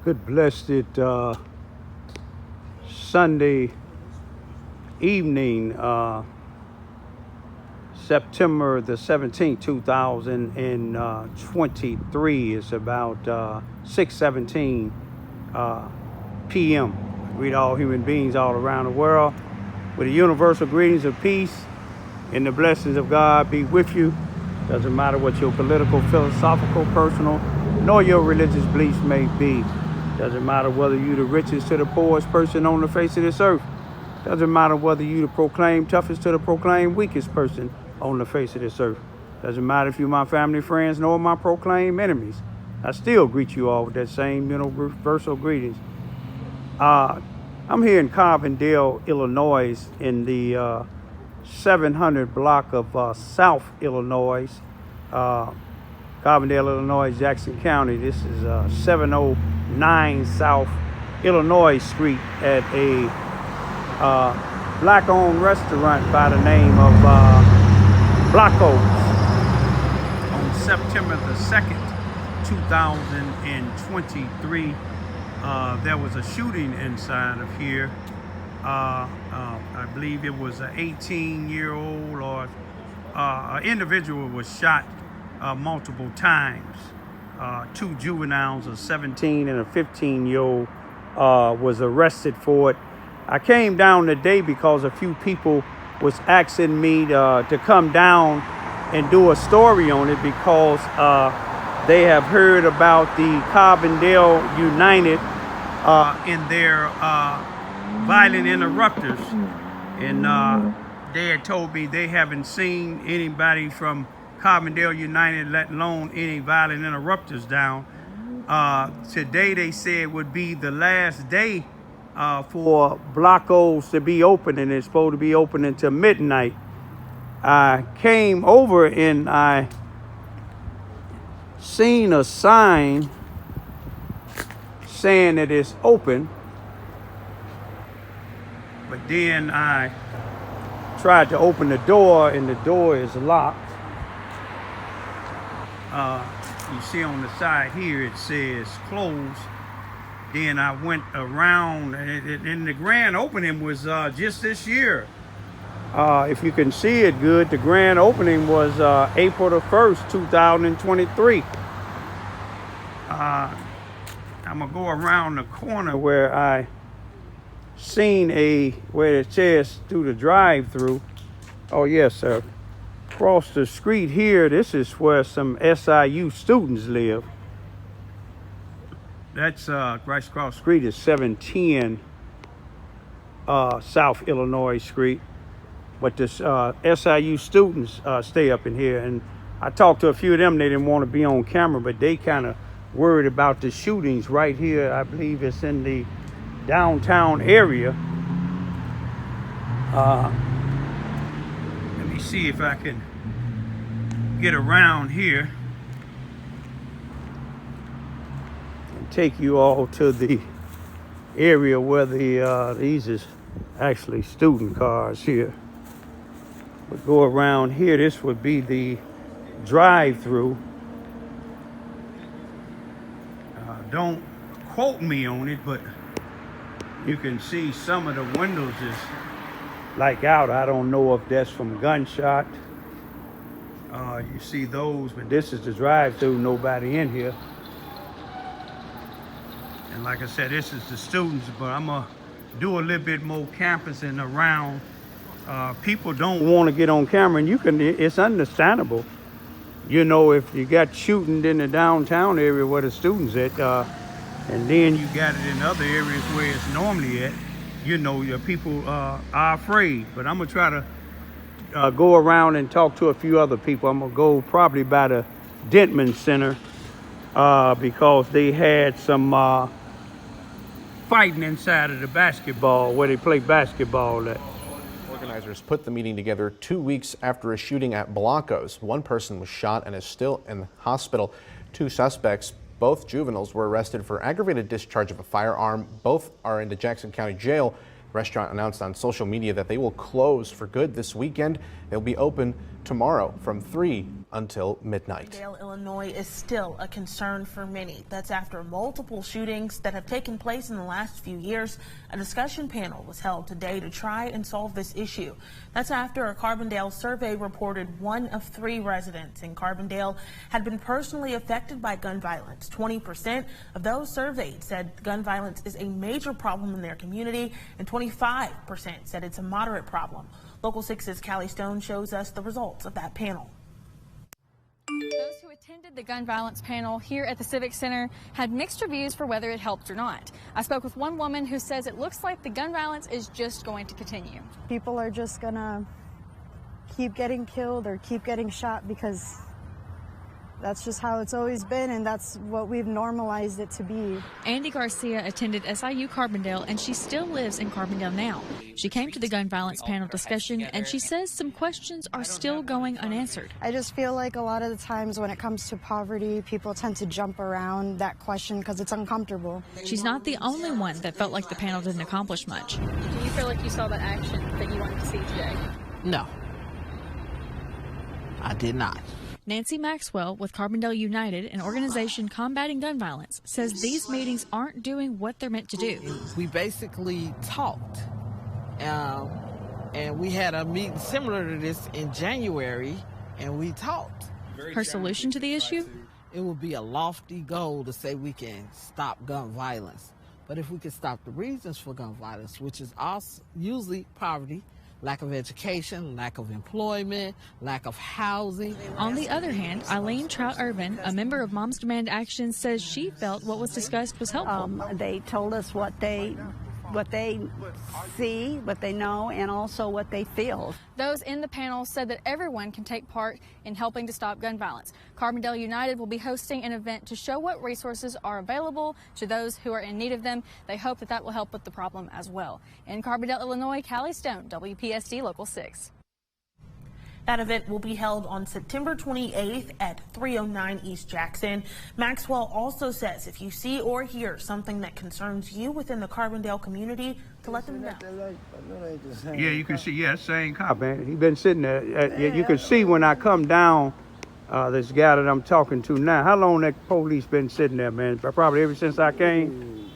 Good blessed Sunday evening, September the 17th, 2023. It's about 6:17 p.m. Greet all human beings all around the world with the universal greetings of peace and the blessings of God be with you. Doesn't matter what your political, philosophical, personal, nor your religious beliefs may be. Doesn't matter whether you the richest to the poorest person on the face of this earth. Doesn't matter whether you the proclaimed toughest to the proclaimed weakest person on the face of this earth. Doesn't matter if you're my family, friends, nor my proclaimed enemies. I still greet you all with that same universal greetings. I'm here in Carbondale, Illinois, in the 700 block of South Illinois, Carbondale, Illinois, Jackson County. This is 709 South Illinois Street at a black-owned restaurant by the name of Blacko's. On September the 2nd, 2023, there was a shooting inside of here. I believe it was an 18-year-old or an individual was shot multiple times. Two juveniles, a 17 and a 15-year-old, was arrested for it. I came down today because a few people was asking me to come down and do a story on it because they have heard about the Carbondale United in their Violent Interrupters, and they had told me they haven't seen anybody from Carbondale United, let alone any Violent Interrupters down. Today they said would be the last day for Blacko's to be open, and it's supposed to be open until midnight. I came over and I seen a sign saying that it's open, but then I tried to open the door and the door is locked. You see on the side here it says closed. Then I went around and the grand opening was just this year. If you can see it good, the grand opening was April the 1st, 2023. I'm gonna go around the corner where I seen where it says through the drive-through. Oh yes, sir. Across the street here, this is where some SIU students live. That's right across the street is 710 South Illinois Street. But this SIU students stay up in here, and I talked to a few of them. They didn't want to be on camera, but they kind of worried about the shootings right here. I believe it's in the downtown area. Let me see if I can get around here and take you all to the area where these is actually student cars here. But go around here, this would be the drive-through. Don't quote me on it, but you can see some of the windows is like out. I don't know if that's from gunshot. You see those, but this is the drive-through, nobody in here. And like I said, this is the students, but I'm gonna do a little bit more campusing around. People don't want to get on camera, and it's understandable. You know, if you got shooting in the downtown area where the students at, and then you got it in other areas where it's normally at, you know, your people are afraid. But I'm gonna try to go around and talk to a few other people. I'm gonna go probably by the Denman Center because they had some fighting inside of the basketball, where they play basketball at. Organizers put the meeting together 2 weeks after a shooting at Blacko's. One person was shot and is still in the hospital. Two suspects, both juveniles, were arrested for aggravated discharge of a firearm. Both are in the Jackson County Jail. The restaurant announced on social media that they will close for good this weekend. They'll be open tomorrow from 3 until midnight. Carbondale, Illinois is still a concern for many. That's after multiple shootings that have taken place in the last few years. A discussion panel was held today to try and solve this issue. That's after a Carbondale survey reported 1 of 3 residents in Carbondale had been personally affected by gun violence. 20% of those surveyed said gun violence is a major problem in their community, and 25% said it's a moderate problem. Local 6's Callie Stone shows us the results of that panel. Those who attended the gun violence panel here at the Civic Center had mixed reviews for whether it helped or not. I spoke with one woman who says it looks like the gun violence is just going to continue. People are just gonna keep getting killed or keep getting shot because that's just how it's always been, and that's what we've normalized it to be. Andy Garcia attended SIU Carbondale, and she still lives in Carbondale now. She came to the gun violence panel discussion, and she says some questions are still going unanswered. I just feel like a lot of the times when it comes to poverty, people tend to jump around that question because it's uncomfortable. She's not the only one that felt like the panel didn't accomplish much. Do you feel like you saw that action that you wanted to see today? No, I did not. Nancy Maxwell with Carbondale United, an organization combating gun violence, says these meetings aren't doing what they're meant to do. We basically talked, and we had a meeting similar to this in January, and we talked. Her solution to the issue? It would be a lofty goal to say we can stop gun violence. But if we could stop the reasons for gun violence, which is also usually poverty, lack of education, lack of employment, lack of housing. On the other hand, Eileen Trout-Irvin, a member of Moms Demand Action, says she felt what was discussed was helpful. They told us what they see, what they know, and also what they feel. Those in the panel said that everyone can take part in helping to stop gun violence. Carbondale United will be hosting an event to show what resources are available to those who are in need of them. They hope that will help with the problem as well. In Carbondale, Illinois, Callie Stone, WPSD Local 6. That event will be held on September 28th at 309 East Jackson. Maxwell also says if you see or hear something that concerns you within the Carbondale community, to let them know. Yeah, you can see, yeah, same cop, man. He been sitting there. You can see when I come down, this guy that I'm talking to now, how long that police been sitting there, man? Probably ever since I came.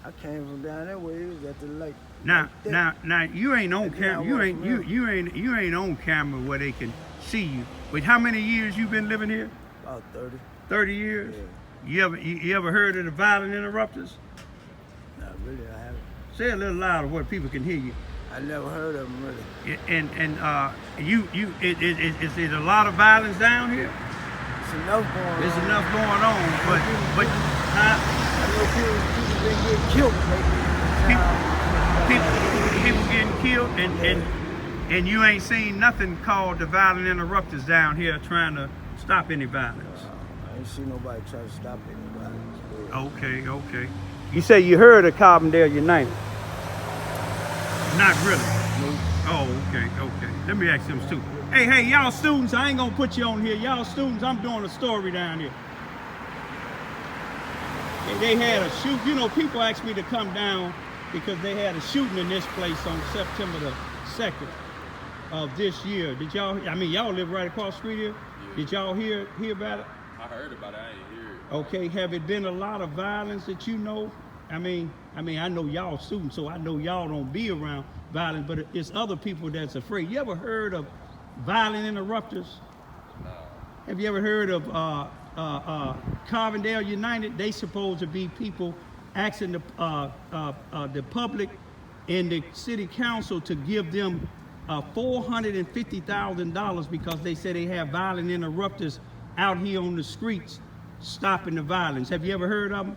I came from down that way. It was at the lake. Now, you ain't on camera. You ain't on camera where they can see you. But how many years you been living here? About 30. 30 years. Yeah. You ever heard of the Violence Interrupters? Not really. I haven't. Say a little louder where people can hear you. I never heard of them really. Is it a lot of violence down here? It's enough going on. There's enough going on, but I know people been getting killed lately. People getting killed, and you ain't seen nothing called the Violent Interrupters down here trying to stop any violence. I ain't seen nobody try to stop any violence. Okay. You say you heard of Carbondale United? Not really. Nope. Oh, okay. Let me ask them too. Hey, y'all students, I ain't gonna put you on here. Y'all students, I'm doing a story down here. They had a shoot. You know, people asked me to come down because they had a shooting in this place on September the 2nd of this year. Did y'all, y'all live right across the street here? Yeah. Did y'all hear about it? I heard about it, I ain't hear it. Okay, have it been a lot of violence that you know? I know y'all students, so I know y'all don't be around violence, but it's other people that's afraid. You ever heard of violent interrupters? No. Have you ever heard of Carbondale United? They supposed to be people asking the public and the city council to give them $450,000 because they say they have violent interrupters out here on the streets stopping the violence. Have you ever heard of them?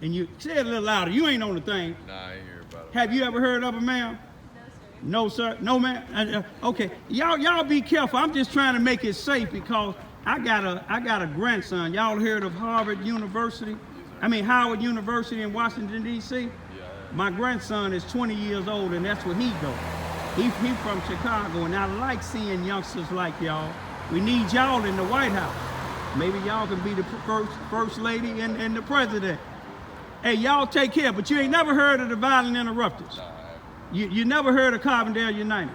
And you say it a little louder. You ain't on the thing. Nah, I ain't hear about it. Have you ever heard of them, ma'am? No, sir. No, ma'am. Okay, y'all be careful. I'm just trying to make it safe because I got a grandson. Y'all heard of Howard University in Washington, D.C.? Yeah. My grandson is 20 years old, and that's where he goes. He from Chicago, and I like seeing youngsters like y'all. We need y'all in the White House. Maybe y'all can be the first lady and the president. Hey, y'all take care, but you ain't never heard of the Violent Interrupters. Nah, You never heard of Carbondale United.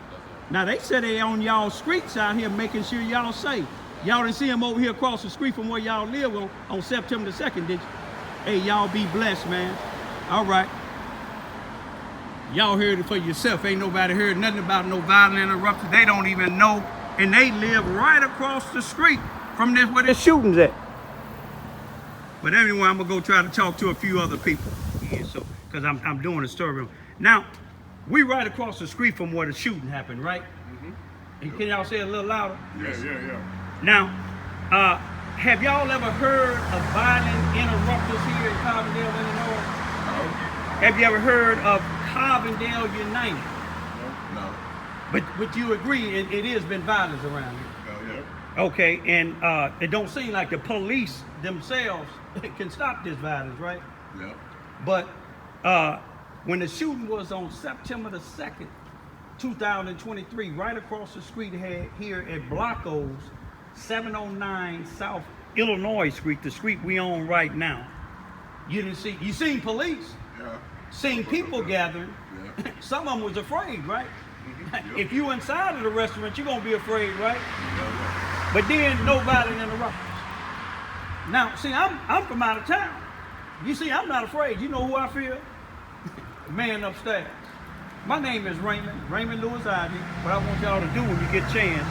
Now, they said they on y'all streets out here making sure y'all safe. Y'all didn't see him over here across the street from where y'all live on September the 2nd, did you? Hey, y'all be blessed, man. All right. Y'all heard it for yourself. Ain't nobody heard nothing about no violent interrupters. They don't even know, and they live right across the street from this where the shooting's at. But anyway, I'm gonna go try to talk to a few other people. Yeah, so, cause I'm doing a story. Now, we right across the street from where the shooting happened, right? Mm-hmm. And can y'all say it a little louder? Yeah. Now, have y'all ever heard of violent interrupters here in Carbondale, Illinois? No. Have you ever heard of Carbondale United? No. But you agree it has been violence around here? Oh, yeah. Okay, and it don't seem like the police themselves can stop this violence, right? Yeah. But when the shooting was on September the 2nd, 2023, right across the street here at Blockos, 709 South Illinois Street, the street we own right now. You seen police? Yeah. Seen people gathering. Yeah. Some of them was afraid, right? Mm-hmm. If you inside of the restaurant, you're gonna be afraid, right? Yeah. But then no violent interruptions. Now, see, I'm from out of town. You see, I'm not afraid. You know who I fear? Man upstairs. My name is Raymond Lewis Ivy. What I want y'all to do when you get a chance,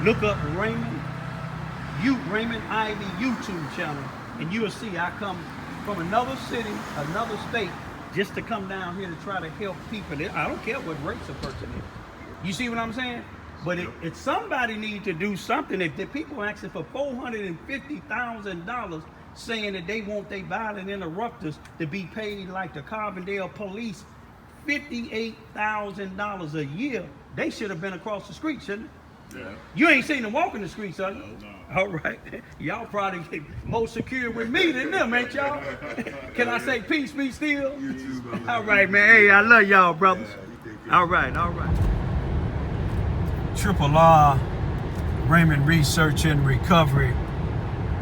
look up Raymond Ivy YouTube channel, and you'll see I come from another city, another state, just to come down here to try to help people. I don't care what race a person is. You see what I'm saying? But if somebody needs to do something, if the people asking for $450,000 saying that they want their violent interrupters to be paid like the Carbondale police $58,000 a year, they should have been across the street, shouldn't they? Yeah. You ain't seen them walking the streets, are you? No. All right. Y'all probably get more secure with me than them, ain't y'all? Can I say peace be still? You too, brother. All right, man. Hey, I love y'all, brothers. Yeah, you take care. All right. Triple R, Raymond Research and Recovery,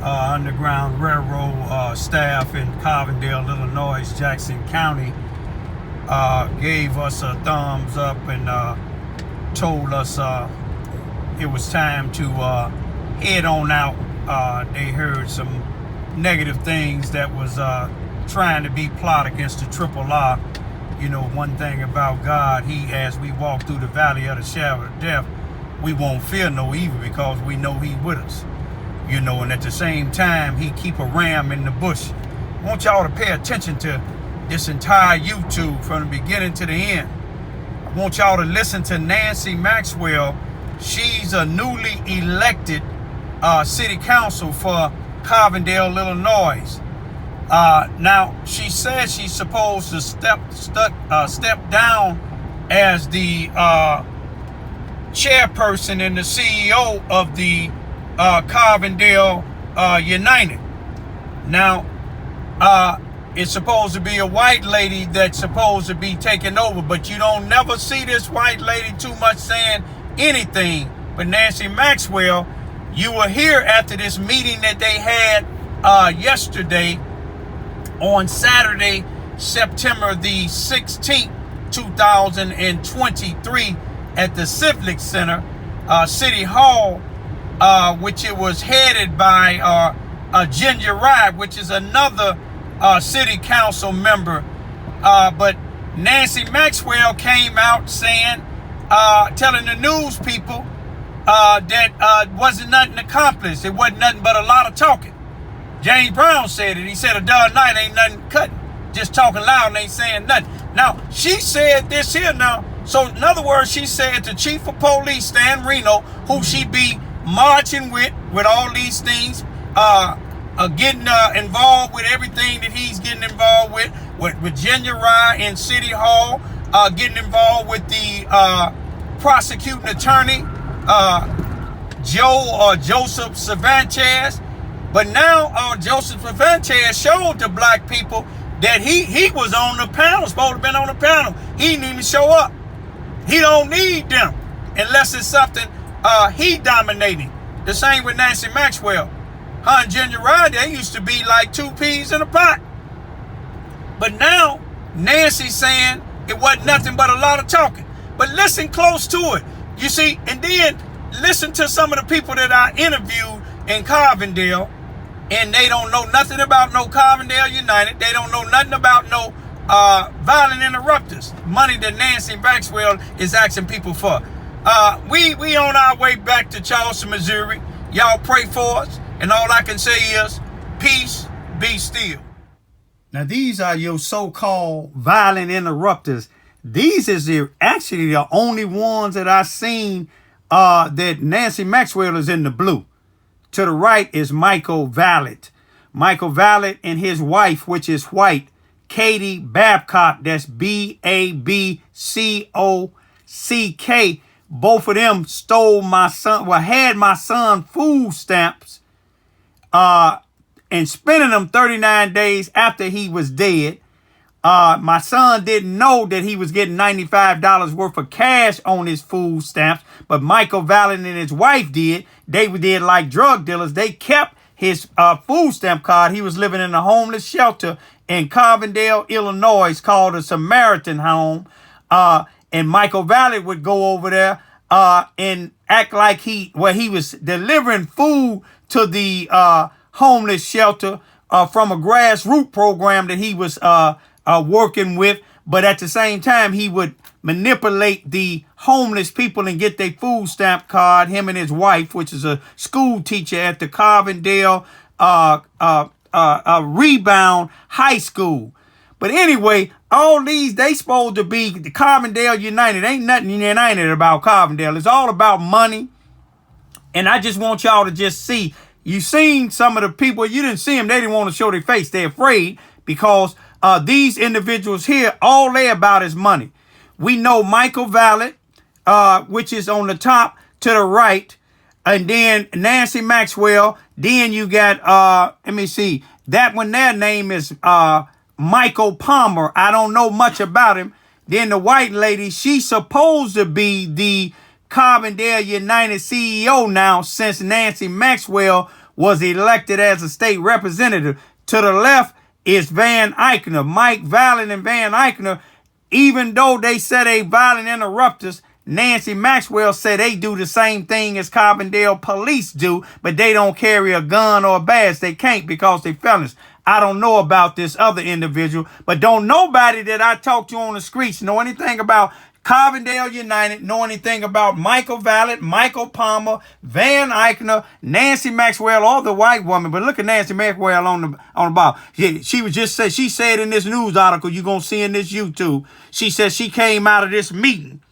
Underground Railroad staff in Carbondale, Illinois, Jackson County, gave us a thumbs up and told us it was time to head on out. They heard some negative things that was trying to be plot against the Triple R. You know, one thing about God, as we walk through the valley of the shadow of death, we won't fear no evil because we know he with us. You know, and at the same time, he keep a ram in the bush. I want y'all to pay attention to this entire YouTube from the beginning to the end. I want y'all to listen to Nancy Maxwell. She's a newly elected city council for Carbondale, Illinois. Now, she says she's supposed to step down as the chairperson and the CEO of the Carbondale United. Now, it's supposed to be a white lady that's supposed to be taking over, but you don't never see this white lady too much saying anything. But Nancy Maxwell, you were here after this meeting that they had yesterday on Saturday, September the 16th, 2023 at the Civic Center, City Hall, which it was headed by Ginger Rye, which is another city council member. But Nancy Maxwell came out saying, telling the news people that wasn't nothing accomplished. It wasn't nothing but a lot of talking. James Brown said it. He said a darn night ain't nothing cutting. Just talking loud and ain't saying nothing. Now, she said this here now. So, in other words, she said the chief of police, Stan Reno, who she be marching with all these things, getting involved with everything that he's getting involved with Ginger Rye in City Hall, getting involved with the prosecuting attorney, Joseph Cervantes. But now Joseph Cervantes showed the black people that he was on the panel, supposed to have been on the panel. He didn't even show up. He don't need them unless it's something he dominating. The same with Nancy Maxwell. Her and Ginger Rye, they used to be like two peas in a pot. But now Nancy's saying it wasn't nothing but a lot of talking. But listen close to it. You see, and then listen to some of the people that I interviewed in Carbondale, and they don't know nothing about no Carbondale United. They don't know nothing about no Violent Interrupters. Money that Nancy Maxwell is asking people for. We on our way back to Charleston, Missouri. Y'all pray for us, and all I can say is, peace, be still. Now, these are your so-called violent interrupters. These is actually the only ones that I seen that Nancy Maxwell is in the blue. To the right is Michael Vallet. Michael Vallet and his wife, which is white, Katie Babcock, that's Babcock. Both of them stole my son, had my son food stamps and spending them 39 days after he was dead. My son didn't know that he was getting $95 worth of cash on his food stamps, but Michael Vallet and his wife did. They did like drug dealers. They kept his food stamp card. He was living in a homeless shelter in Carbondale, Illinois, called a Samaritan home. And Michael Vallet would go over there and act like he was delivering food to the homeless shelter from a grassroots program that he was working with. But at the same time, he would manipulate the homeless people and get their food stamp card, him and his wife, which is a school teacher at the Carbondale Rebound High School. But anyway, all these, they supposed to be the Carbondale United. Ain't nothing united about Carbondale. It's all about money. And I just want y'all to just see. You seen some of the people. You didn't see them. They didn't want to show their face. They're afraid because these individuals here, all they about is money. We know Michael Vallet, which is on the top to the right. And then Nancy Maxwell. Then you got, let me see. That one, their name is Michael Palmer. I don't know much about him. Then the white lady, she's supposed to be the Carbondale United CEO now since Nancy Maxwell was elected as a state representative. To the left is Van Eichner. Mike Vallet and Van Eichner, even though they said they violent interrupters, Nancy Maxwell said they do the same thing as Carbondale police do, but they don't carry a gun or a badge. They can't because they felons. I don't know about this other individual, but don't nobody that I talk to on the streets know anything about Carbondale United, know anything about Michael Vallet, Michael Palmer, Van Eichner, Nancy Maxwell, or the white woman. But look at Nancy Maxwell on the bottom. She was just said, she said in this news article you're gonna see in this YouTube. She said she came out of this meeting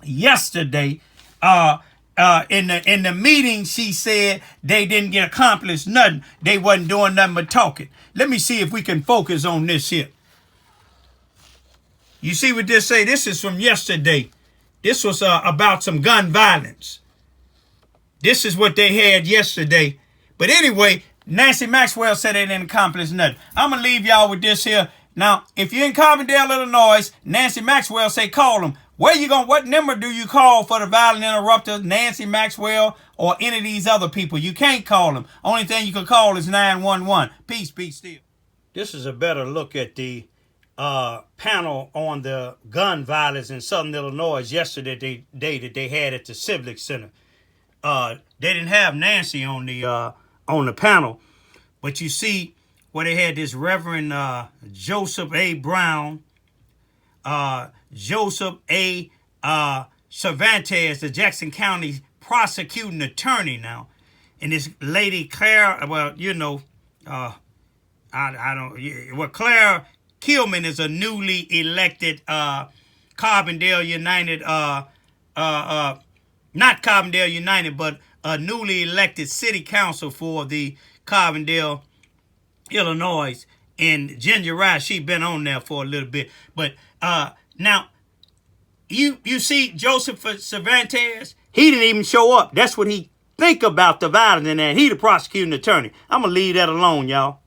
yesterday. In the meeting, she said they didn't get accomplished nothing. They wasn't doing nothing but talking. Let me see if we can focus on this here. You see what this say? This is from yesterday. This was about some gun violence. This is what they had yesterday. But anyway, Nancy Maxwell said they didn't accomplish nothing. I'm going to leave y'all with this here. Now, if you're in Carbondale, Illinois, Nancy Maxwell say call them. What number do you call for the violent interrupter, Nancy Maxwell, or any of these other people? You can't call them. Only thing you can call is 911. Peace, be still. This is a better look at the panel on the gun violence in Southern Illinois yesterday that they had at the Civic Center. They didn't have Nancy on the panel, but you see where they had this Reverend Joseph A. Brown, Joseph A. Cervantes, the Jackson County prosecuting attorney now, and this lady Claire. Well, you know, Claire Kilman is a newly elected Carbondale United, not Carbondale United, but a newly elected city council for the Carbondale, Illinois. And Ginger Rice, she been on there for a little bit. But now, you see Joseph Cervantes, he didn't even show up. That's what he think about the violence and that. He the prosecuting attorney. I'm going to leave that alone, y'all.